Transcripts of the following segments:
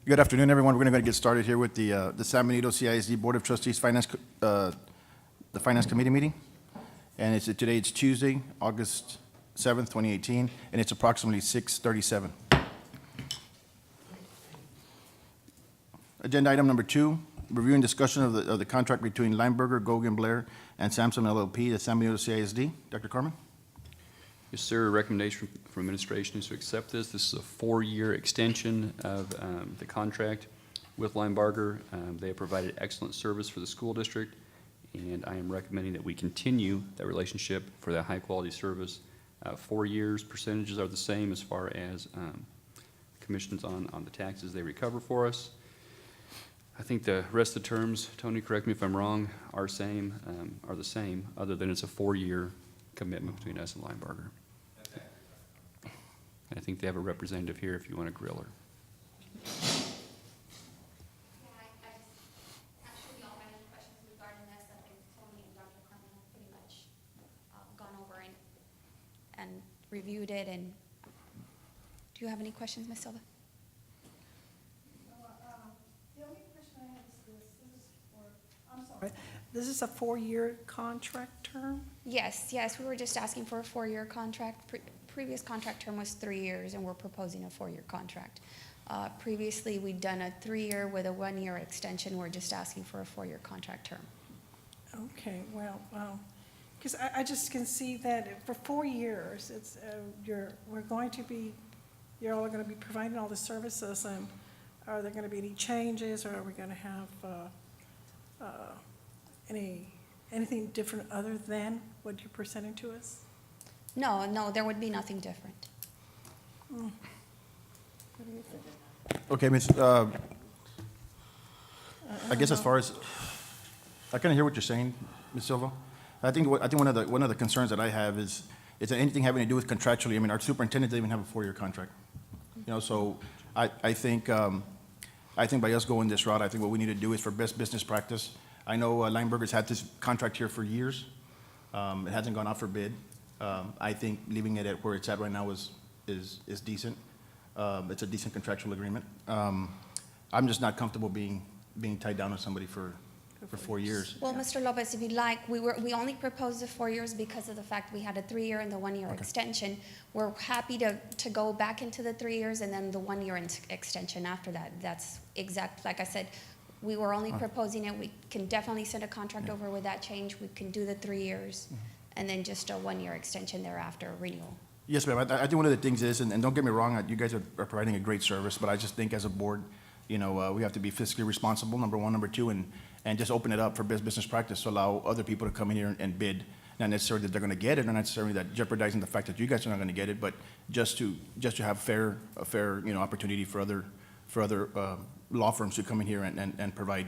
Good afternoon, everyone. We're going to get started here with the San Benito CISD Board of Trustees the Finance Committee meeting. And today it's Tuesday, August 7th, 2018, and it's approximately 6:37. Agenda item number 2, review and discussion of the contract between Lineberger, Gogan, Blair, and Samsung LLP, the San Benito CISD. Dr. Carmen? Yes, sir. Recommendation from administration is to accept this. This is a 4-year extension of the contract with Linebarger. They have provided excellent service for the school district, and I am recommending that we continue that relationship for that high-quality service. 4 years, percentages are the same as far as commissions on the taxes they recover for us. I think the rest of the terms, Tony, correct me if I'm wrong, are the same, other than it's a 4-year commitment between us and Linebarger. I think they have a representative here if you want to grill her. Actually, all my questions regarding this, I think Tony and Dr. Carmen have pretty much gone over and reviewed it. And do you have any questions, Ms. Silva? The only question I have is this is a 4-year contract term? Yes, we were just asking for a 4-year contract. Previous contract term was 3 years, and we're proposing a 4-year contract. Previously, we'd done a 3-year with a 1-year extension. We're just asking for a 4-year contract term. Okay, well, because I just can see that for 4 years, it's you're all going to be providing all the services, and are there going to be any changes, or are we going to have anything different other than what you're presenting to us? No, there would be nothing different. What do you think? Okay, Ms. I guess as far as, I kind of hear what you're saying, Ms. Silva. I think one of the concerns that I have is that anything having to do with contractually, I mean, our superintendent doesn't even have a 4-year contract. So I think by us going this route, I think what we need to do is for best business practice. I know Lineberger's had this contract here for years. It hasn't gone out for bid. I think leaving it at where it's at right now is decent. It's a decent contractual agreement. I'm just not comfortable being tied down with somebody for 4 years. Well, Mr. Lopez, if you'd like, we only proposed the 4 years because of the fact we had a 3-year and the 1-year extension. We're happy to go back into the 3 years and then the 1-year extension after that. That's exact, like I said, we were only proposing it. We can definitely send a contract over with that change. We can do the 3 years and then just a 1-year extension thereafter, renewal. Yes, ma'am. I think one of the things is, and don't get me wrong, you guys are providing a great service, but I just think as a board, we have to be fiscally responsible, number one. Number two, and just open it up for business practice to allow other people to come in here and bid. Not necessarily that they're going to get it, or not necessarily that jeopardizing the fact that you guys are not going to get it, but just to have a fair opportunity for other law firms to come in here and provide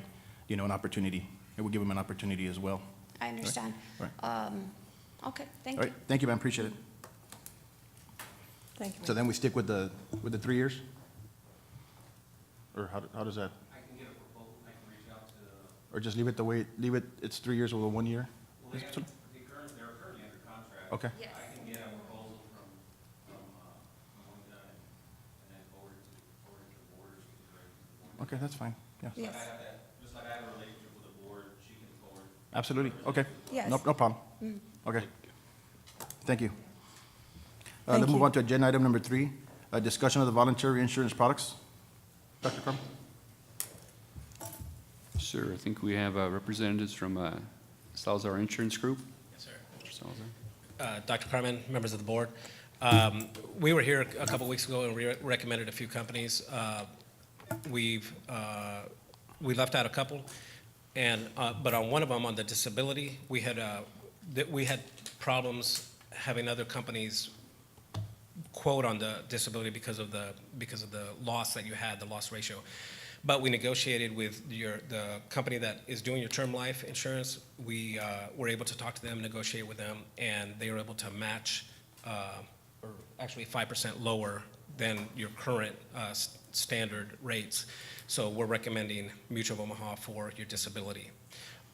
an opportunity. It will give them an opportunity as well. I understand. Right. Okay, thank All you. right. Thank you, ma'am. Appreciate it. Thank you. So then we stick with the 3 years? Or how does that? I can get a proposal, I can reach out to, Or just leave it, it's 3 years with a 1 year? well, they're currently under contract. Okay. Yes. I can get a proposal from one guy and then forward it to the board, or she can direct it to the board. Okay, that's fine. Yeah. Yes. Just like I have a relationship with the board, she can forward. Absolutely. Okay. Yes. No problem. Okay. Thank you. Thank Let's move you. on to agenda item number 3, a discussion of the voluntary insurance products. Dr. Crum? Sir, I think we have representatives from Salazar Insurance Group. Yes, sir. Mr. Salazar. Dr. Carmen, members of the board. We were here a couple weeks ago and we recommended a few companies. We left out a couple, but on one of them, on the disability, we had problems having other companies quote on the disability because of the loss that you had, the loss ratio. But we negotiated with the company that is doing your term life insurance. We were able to talk to them, negotiate with them, and they were able to match, or actually 5% lower than your current standard rates. So we're recommending Mutual of Omaha for your disability.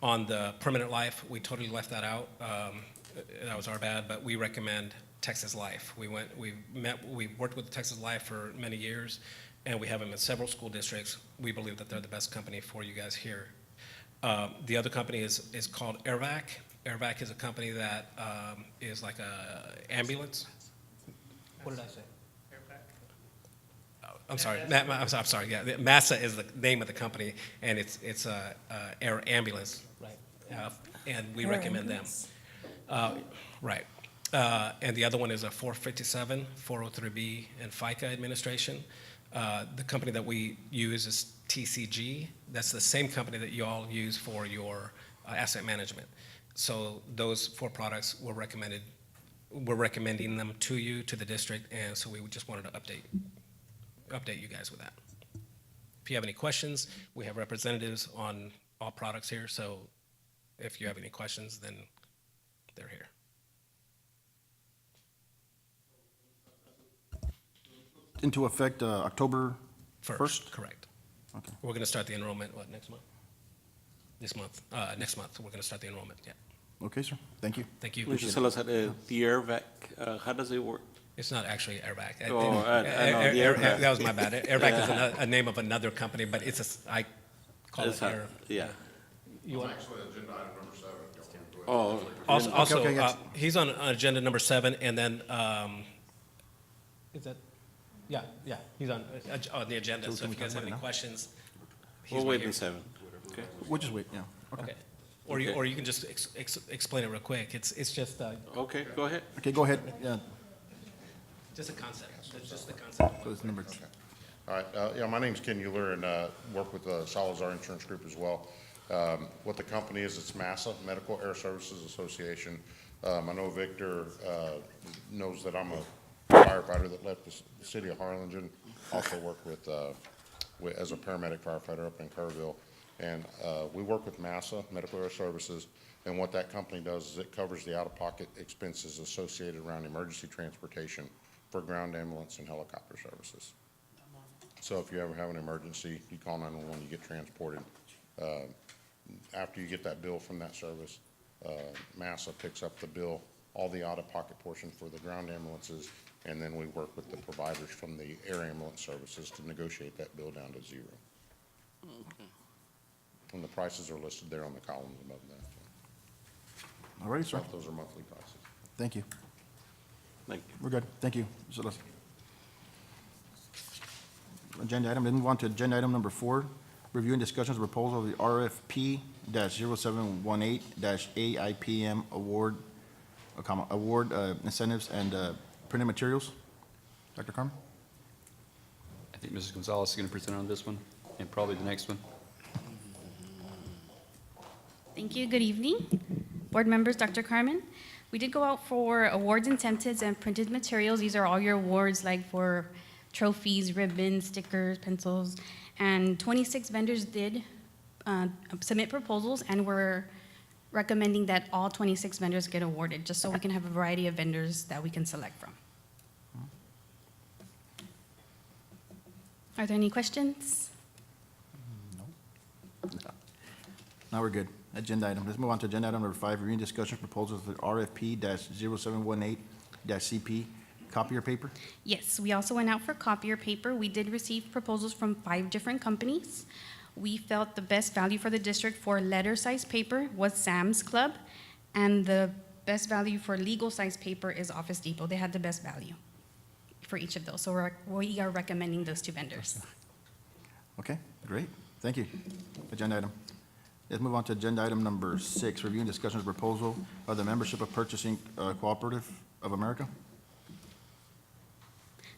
On the permanent life, we totally left that out. That was our bad, but we recommend Texas Life. We worked with Texas Life for many years, and we have them in several school districts. We believe that they're the best company for you guys here. The other company is called Airvac. Airvac is a company that is like a ambulance. What did I say? I'm sorry, I'm sorry, yeah, Massa is the name of the company, and it's a air ambulance, right? And we Air recommend them. ambulance. Right. And the other one is a 457, 403B, and FICA administration. The company that we use is TCG. That's the same company that you all use for your asset management. So those 4 products we're recommending them to you, to the district, and so we just wanted to update you guys with that. If you have any questions, we have representatives on all products here, so if you have any questions, then they're here. Into effect October 1st? Correct. Okay. We're going to start the enrollment, what, next month? This month, next month, we're going to start the enrollment, yeah. Okay, sir. Thank you. Thank you. Mr. Salazar, the Airvac, how does it work? It's not actually Airvac. Oh, I know, the Airvac. That was my bad. Airvac is a name of another company, but I call it It's a- Air. Yeah. You want- Actually, agenda item number 7. Oh, Also, okay, yes. he's on agenda number 7, and then, is that, yeah, he's on the agenda, so if you guys have any questions, he's we'll right wait here. in 7. Okay. We'll just wait, yeah. Okay. Okay. Or you, Okay. or you can just explain it real quick. It's just, Okay, go ahead. Okay, go ahead. Yeah, just a concept. It's just the concept. so it's number 2. All right, yeah, my name's Ken Euler, and work with the Salazar Insurance Group as well. What the company is, it's MASSA, Medical Air Services Association. I know Victor knows that I'm a firefighter that left the city of Harlingen. Also work with as a paramedic firefighter up in Kerrville. And we work with MASSA, Medical Air Services, and what that company does is it covers the out-of-pocket expenses associated around emergency transportation for ground ambulance and helicopter services. So if you ever have an emergency, you call 911, you get transported. After you get that bill from that service, MASSA picks up the bill, all the out-of-pocket portion for the ground ambulances, and then we work with the providers from the air ambulance services to negotiate that bill down to 0. And the prices are listed there on the columns above that. All right, sir. Those are monthly prices. Thank you. Thank you. We're good. Thank you. So let's- Agenda item, then move on to agenda item number 4, review and discussions of proposal of the RFP-0718-AIPM award, incentives and printed materials. Dr. Carmen? I think Mrs. Gonzalez is going to present on this one, and probably the next one. Thank you. Good evening. Board members, Dr. Carmen. We did go out for awards, incentives, and printed materials. These are all your awards, like for trophies, ribbons, stickers, pencils. And 26 vendors did submit proposals, and we're recommending that all 26 vendors get awarded, just so we can have a variety of vendors that we can select from. Are there any questions? Now we're good. Agenda item. Let's move on to agenda item number 5, review and discussion proposals for RFP-0718-CP, copier paper. Yes, we also went out for copier paper. We did receive proposals from 5 different companies. We felt the best value for the district for letter size paper was Sam's Club, and the best value for legal size paper is Office Depot. They had the best value for each of those. So we are recommending those 2 vendors. Okay, great. Thank you. Agenda item. Let's move on to agenda item number 6, review and discussion of proposal of the membership of Purchasing Cooperative of America.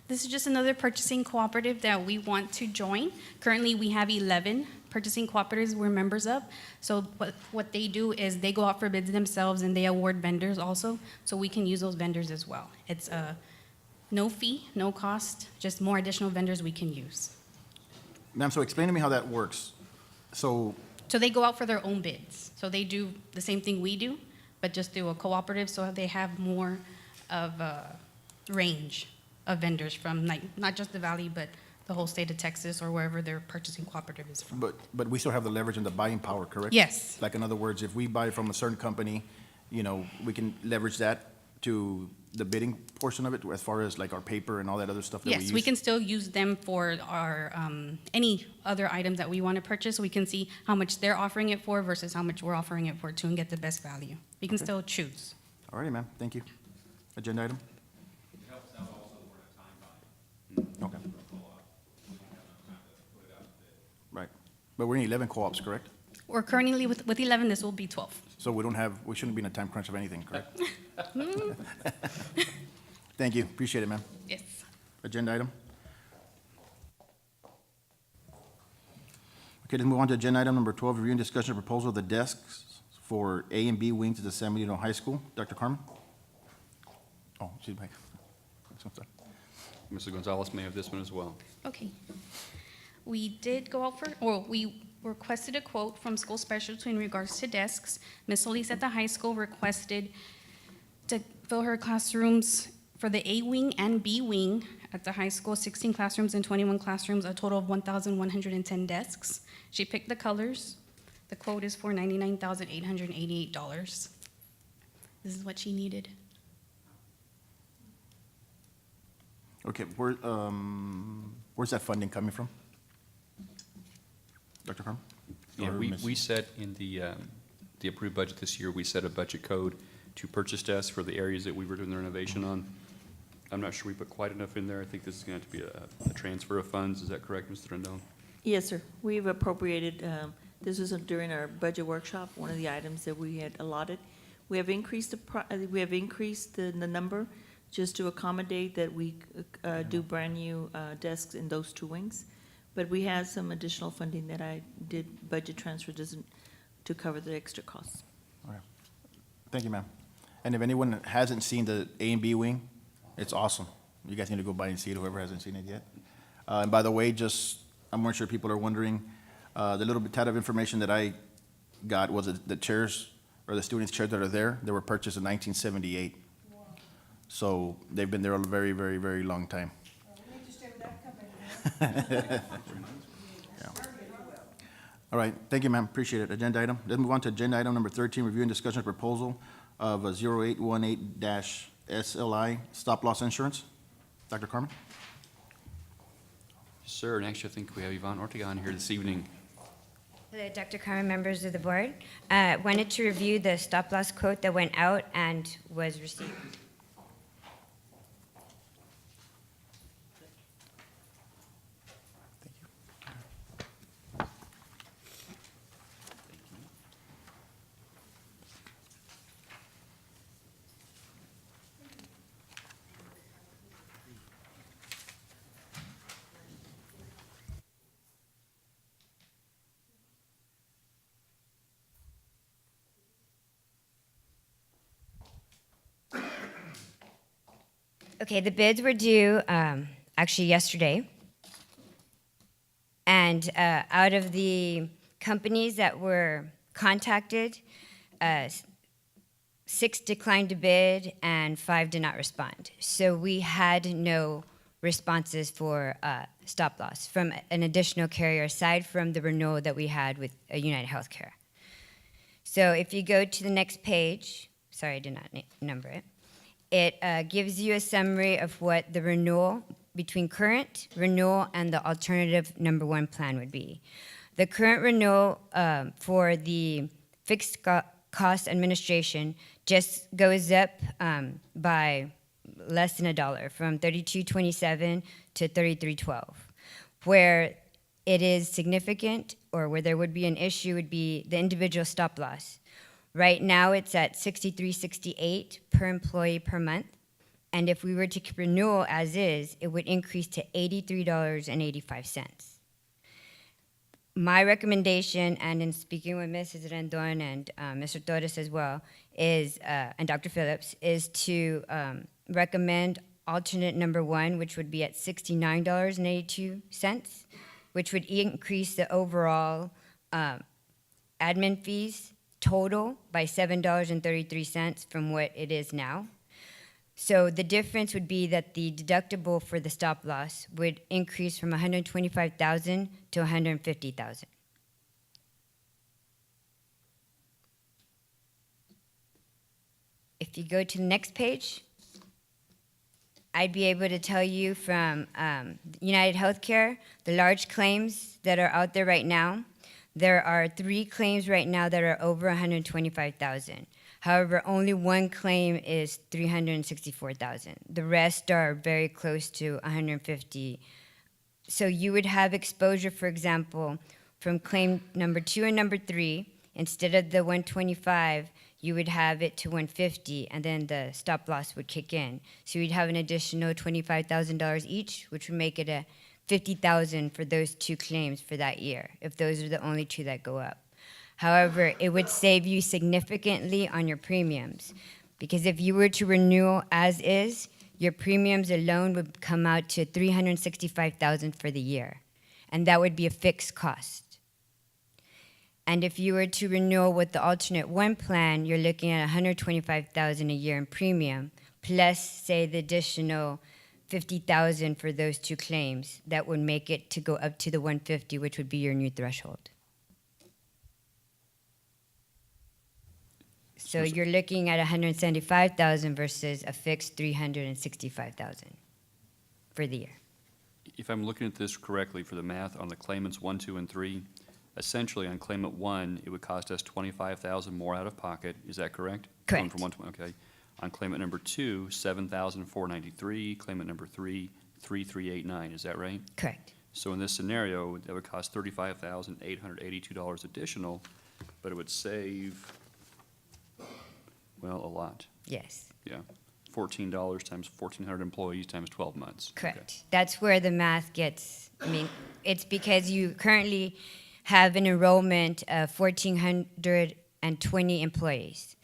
This is just another purchasing cooperative that we want to join. Currently, we have 11 purchasing cooperatives we're members of. So what they do is they go out for bids themselves, and they award vendors also, so we can use those vendors as well. It's no fee, no cost, just more additional vendors we can use. Ma'am, so explain to me how that works. So, So they go out for their own bids. So they do the same thing we do, but just through a cooperative, so they have more of a range of vendors from, like, not just the Valley, but the whole state of Texas or wherever their purchasing cooperative is from. but we still have the leverage and the buying power, correct? Yes. Like, in other words, if we buy from a certain company, you know, we can leverage that to the bidding portion of it, as far as like our paper and all that other stuff that we use? Yes, we can still use them for our, any other items that we want to purchase. We can see how much they're offering it for versus how much we're offering it for too, and get the best value. We can still choose. All righty, ma'am, thank you. Agenda item? Okay. Right, but we're in 11 co-ops, correct? We're currently with 11, this will be 12. So we shouldn't be in a time crunch of anything, correct? Thank you, appreciate it, ma'am. Yes. Agenda item? Okay, let's move on to agenda item number 12, review and discussion of proposal of the desks for A and B wings at the San Benito High School. Dr. Carmen? Oh, she's back. I'm sorry. Mr. Gonzalez may have this one as well. Okay. We did go out for, or we requested a quote from School Specialty in regards to desks. Ms. Solis at the high school requested to fill her classrooms for the A wing and B wing at the high school, 16 classrooms and 21 classrooms, a total of 1,110 desks. She picked the colors. The quote is for $99,888. This is what she needed. Okay, where's that funding coming from? Dr. Carmen? Yeah, Or Ms. we set in the approved budget this year, we set a budget code to purchase desks for the areas that we were doing the renovation on. I'm not sure we put quite enough in there. I think this is going to be a transfer of funds. Is that correct, Mr. Rendon? Yes, sir. We've appropriated, this was during our budget workshop, one of the items that we had allotted. We have increased the number just to accommodate that we do brand-new desks in those two wings. But we had some additional funding that I did budget transfer to cover the extra costs. All right. Thank you, ma'am. And if anyone hasn't seen the A and B wing, it's awesome. You guys need to go by and see it, whoever hasn't seen it yet. And by the way, I'm more sure people are wondering, the little bit of information that I got was that the chairs, or the students' chairs that are there, they were purchased in 1978. So they've been there a very, very, very long time. We need to stay with that company. All right, thank you, ma'am, appreciate it. Agenda item, let's move on to agenda item number 13, review and discussion of proposal of 0818-SLI stop-loss insurance. Dr. Carmen? Sir, and actually, I think we have Yvonne Ortega on here this evening. Hello, Dr. Carmen, members of the board. Wanted to review the stop-loss quote that went out and was received. Okay, the bids were due actually yesterday. And out of the companies that were contacted, 6 declined to bid and 5 did not respond. So we had no responses for stop loss from an additional carrier aside from the renewal that we had with United Healthcare. So if you go to the next page, sorry, I did not number it. It gives you a summary of what the renewal between current renewal and the alternative number 1 plan would be. The current renewal for the fixed cost administration just goes up by less than $1, from $32.27 to $33.12. Where it is significant, or where there would be an issue, would be the individual stop loss. Right now, it's at $63.68 per employee per month, and if we were to keep renewal as is, it would increase to $83.85. My recommendation, and in speaking with Mrs. Rendon and Mr. Torres as well, is, and Dr. Phillips, is to recommend alternate number 1, which would be at $69.82, which would increase the overall admin fees total by $7.33 from what it is now. So the difference would be that the deductible for the stop loss would increase from $125,000 to $150,000. If you go to the next page, I'd be able to tell you from United Healthcare, the large claims that are out there right now, there are 3 claims right now that are over 125,000. However, only 1 claim is 364,000. The rest are very close to 150. So you would have exposure, for example, from claim number 2 and number 3, instead of the 125, you would have it to 150, and then the stop loss would kick in. So you'd have an additional $25,000 each, which would make it a $50,000 for those 2 claims for that year, if those are the only 2 that go up. However, it would save you significantly on your premiums, because if you were to renew as is, your premiums alone would come out to $365,000 for the year, and that would be a fixed cost. And if you were to renew with the alternate 1 plan, you're looking at $125,000 a year in premium, plus, say, the additional $50,000 for those 2 claims. That would make it to go up to the 150, which would be your new threshold. So you're looking at $175,000 versus a fixed $365,000 for the year. If I'm looking at this correctly for the math on the claimants 1, 2, and 3, essentially on claimant 1, it would cost us $25,000 more out of pocket. Is that correct? Going Correct. from 1 to 1, okay. On claimant number 2, $7,493. Claimant number 3, $3,389. Is that right? Correct. So in this scenario, that would cost $35,882 additional, but it would save, well, a lot. Yes. Yeah. $14 times 1,400 employees times 12 months. Okay. Correct. That's where the math gets, it's because you currently have an enrollment of 1,420 employees.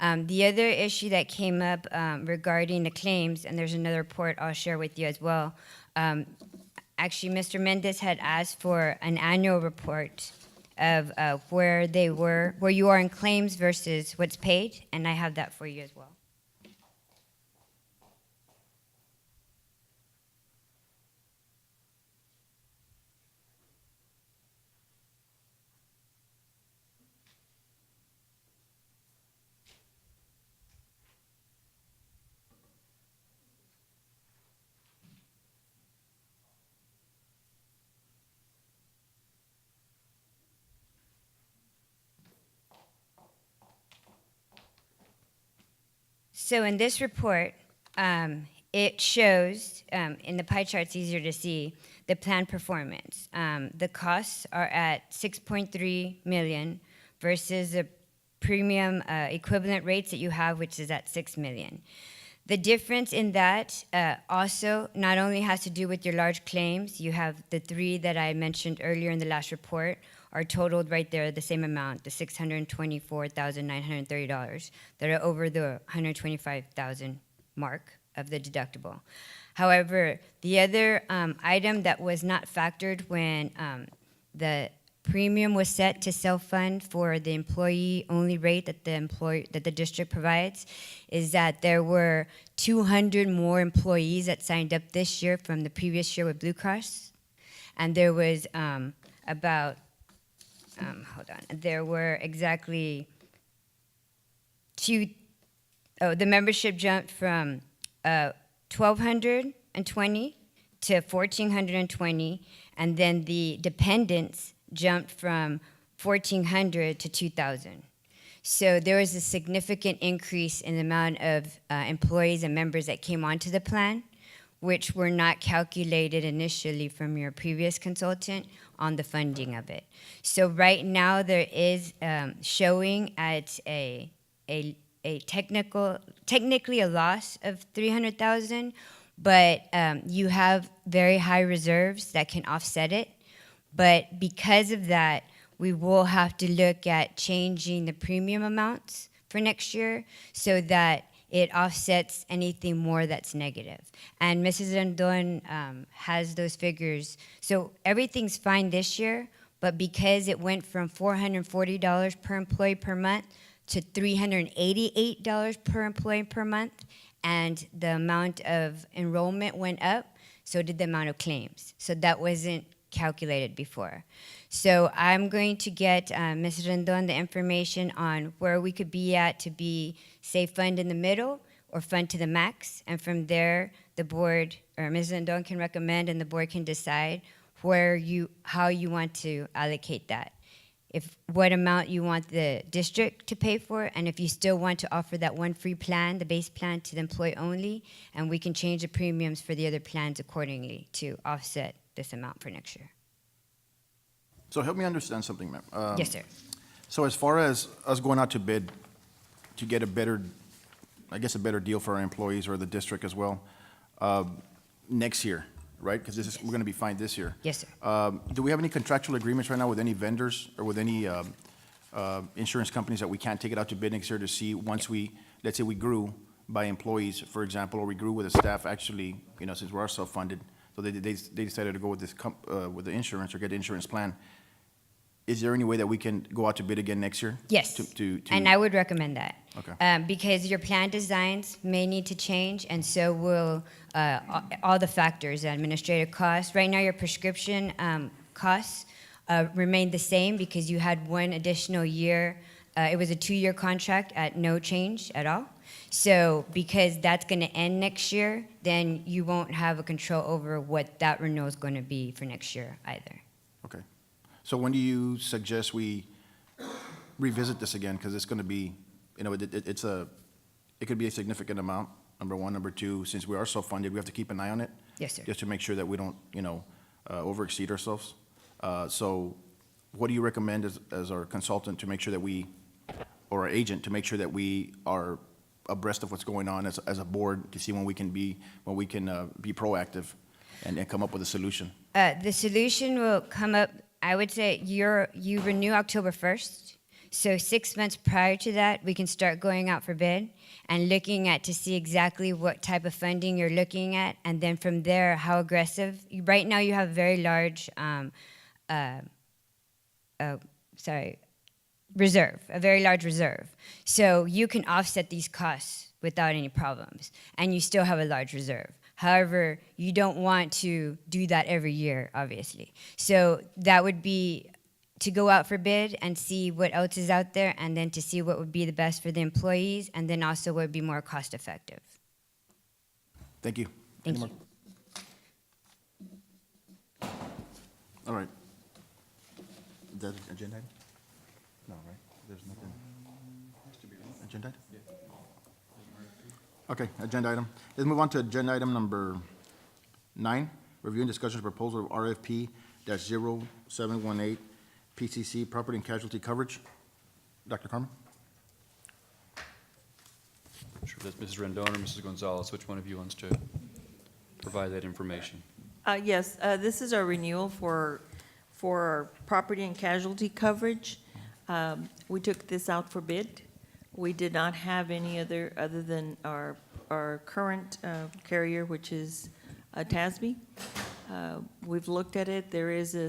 The other issue that came up regarding the claims, and there's another report I'll share with you as well. Actually, Mr. Mendez had asked for an annual report of where you are in claims versus what's paid, and I have that for you as well. So in this report, it shows, in the pie chart, it's easier to see, the plan performance. The costs are at $6.3 million versus the premium equivalent rates that you have, which is at $6 million. The difference in that also not only has to do with your large claims, you have the 3 that I mentioned earlier in the last report are totaled right there, the same amount, the $624,930 that are over the $125,000 mark of the deductible. However, the other item that was not factored when the premium was set to self-fund for the employee-only rate that the district provides is that there were 200 more employees that signed up this year from the previous year with Blue Cross, and there was there were exactly the membership jumped from 1,220 to 1,420, and then the dependents jumped from 1,400 to 2,000. So there was a significant increase in the amount of employees and members that came onto the plan, which were not calculated initially from your previous consultant on the funding of it. So right now there is showing at a technically a loss of $300,000, but you have very high reserves that can offset it. But because of that, we will have to look at changing the premium amounts for next year so that it offsets anything more that's negative. And Mrs. Rendon has those figures. So everything's fine this year, but because it went from $440 per employee per month to $388 per employee per month, and the amount of enrollment went up, so did the amount of claims. So that wasn't calculated before. So I'm going to get Ms. Rendon the information on where we could be at to be safe fund in the middle or fund to the max, and from there, the board, or Ms. Rendon can recommend and the board can decide how you want to allocate that. What amount you want the district to pay for, and if you still want to offer that one free plan, the base plan to the employee only, and we can change the premiums for the other plans accordingly to offset this amount for next year. So help me understand something, ma'am. Yes, sir. So as far as us going out to bid to get a better deal for our employees or the district as well, next year, right? Because we're going to be fine this year. Yes, sir. Do we have any contractual agreements right now with any vendors or with any insurance companies that we can't take it out to bid next year to see once let's say we grew by employees, for example, or we grew with the staff actually, since we are self-funded, so they decided to go with with the insurance or get the insurance plan. Is there any way that we can go out to bid again next year? Yes, To and I would recommend that. Okay. Because your plan designs may need to change, and so will all the factors, administrative costs. Right now, your prescription costs remain the same because you had one additional year. It was a 2-year contract at no change at all. So because that's going to end next year, then you won't have a control over what that renewal is going to be for next year either. Okay. So when do you suggest we revisit this again? Because it's going to be, it could be a significant amount, number one. Number two, since we are self-funded, we have to keep an eye on it. Yes, sir. Just to make sure that we don't, overexceed ourselves. So what do you recommend as our consultant to make sure that or our agent, to make sure that we are abreast of what's going on as a board to see when we can be proactive and come up with a solution? The solution will come up, I would say you renew October 1st. So 6 months prior to that, we can start going out for bid and looking at to see exactly what type of funding you're looking at. And then from there, how aggressive. Right now, you have a very large, reserve, a very large reserve. So you can offset these costs without any problems. And you still have a large reserve. However, you don't want to do that every year, obviously. So that would be to go out for bid and see what else is out there, and then to see what would be the best for the employees, and then also what would be more cost effective. Thank you. Thank Any more? All right. Is that agenda item? No, right? There's nothing. Agenda item? Okay, agenda item. Let's move on to agenda item number 9, review and discussion of proposal of RFP-0718 PCC property and casualty coverage. Dr. Carmen? Sure, that's Mrs. Rendon or Mrs. Gonzalez. Which one of you wants to provide that information? Yes, this is our renewal for our property and casualty coverage. We took this out for bid. We did not have any other than our current carrier, which is TASB. We've looked at it. There is a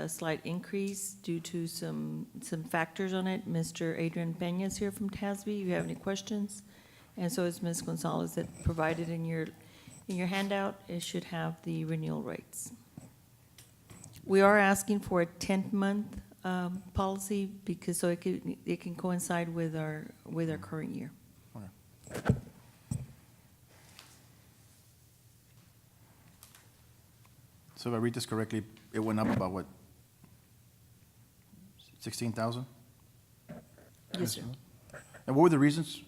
slight increase due to some factors on it. Mr. Adrian Peña is here from TASB. If you have any questions, and so is Ms. Gonzalez that provided in your handout. It should have the renewal rates. We are asking for a 10th-month policy because so it can coincide with our current year. So if I read this correctly, it went up about what? 16,000? Yes, sir. And what were the reasons?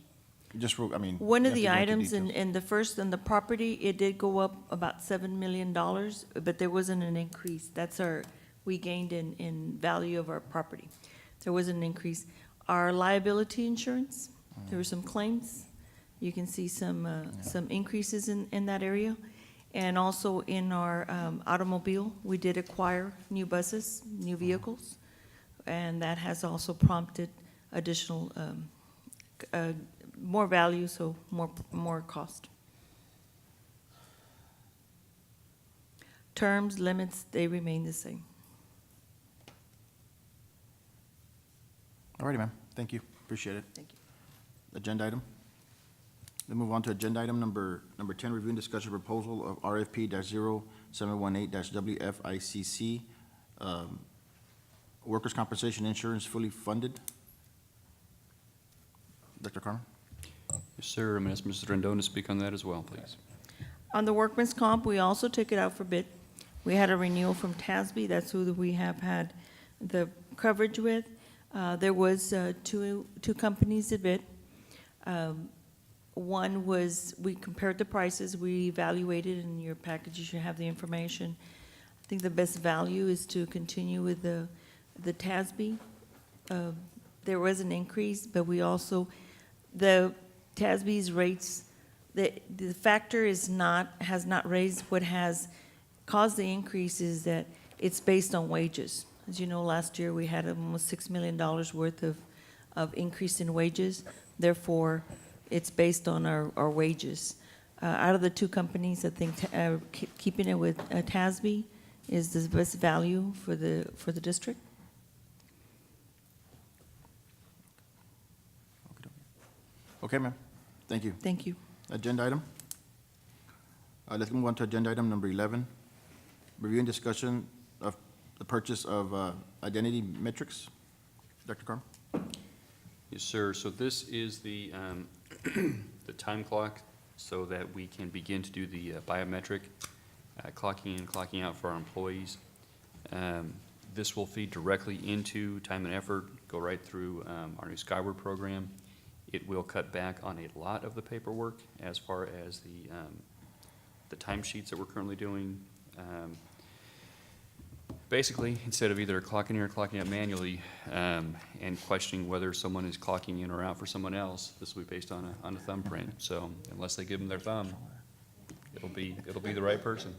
One of you the have to go into items details. in the first, in the property, it did go up about $7 million, but there wasn't an increase. We gained in value of our property. There was an increase. Our liability insurance, there were some claims. You can see some increases in that area. And also in our automobile, we did acquire new buses, new vehicles, and that has also prompted additional, more value, so more cost. Terms, limits, they remain the same. All righty, ma'am. Thank you. Appreciate it. Thank you. Agenda item. Then move on to agenda item number 10, review and discussion proposal of RFP-0718-WFICC, workers' compensation insurance fully funded. Dr. Carmen? Yes, sir. I'm going to ask Mrs. Rendon to speak on that as well, please. On the workman's comp, we also took it out for bid. We had a renewal from TASB, that's who we have had the coverage with. There was two companies that bid. One was, we compared the prices, we evaluated, in your package you should have the information. I think the best value is to continue with the TASB. There was an increase, but we also, the TASB's rates, the factor has not raised. What has caused the increase is that it's based on wages. As you know, last year we had almost $6 million worth of increase in wages. Therefore, it's based on our wages. Out of the two companies, I think keeping it with TASB is the best value for the district. Okay, ma'am. Thank you. Thank you. Agenda item? Let's move on to agenda item number 11. Review and discussion of the purchase of identity metrics. Dr. Carm? Yes, sir. So this is the, the time clock so that we can begin to do the biometric clocking in, clocking out for our employees. This will feed directly into time and effort, go right through our new Skyward program. It will cut back on a lot of the paperwork as far as the timesheets that we're currently doing. Basically, instead of either clocking in or clocking out manually and questioning whether someone is clocking in or out for someone else, this will be based on a thumbprint. So unless they give them their thumb, it'll be the right person.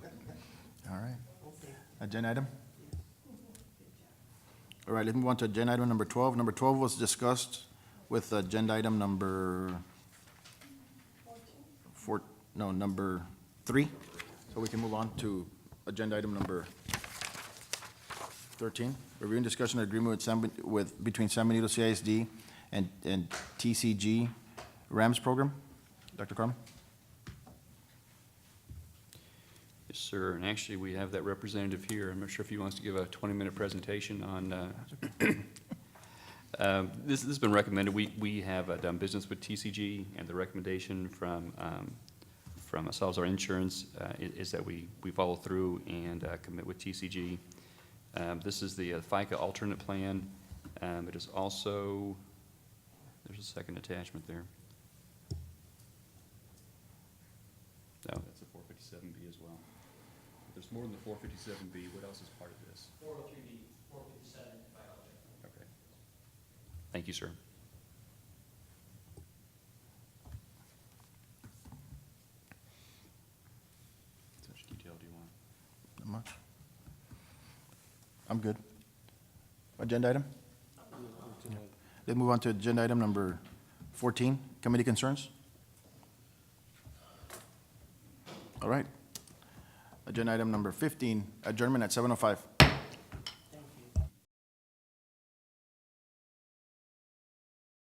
All right. Agenda item? All right, let's move on to agenda item number 12. Number 12 was discussed with agenda item number number 3. So we can move on to agenda item number 13. Review and discussion of agreement between San Benito CISD and TCG RAMS program. Dr. Carmen? Yes, sir. And actually, we have that representative here. I'm not sure if he wants to give a 20-minute presentation on this has been recommended. We have done business with TCG, and the recommendation from Salazar Insurance is that we follow through and commit with TCG. This is the FICA alternate plan. It is also, there's a second attachment there. No, that's a 457B as well. There's more than the 457B. What else is part of this? 403B, 457, okay. Thank you, sir. How much detail do you want? Not much. I'm good. Agenda item? Let's move on to agenda item number 14, committee concerns. All right. Agenda item number 15, adjournment at 7:05.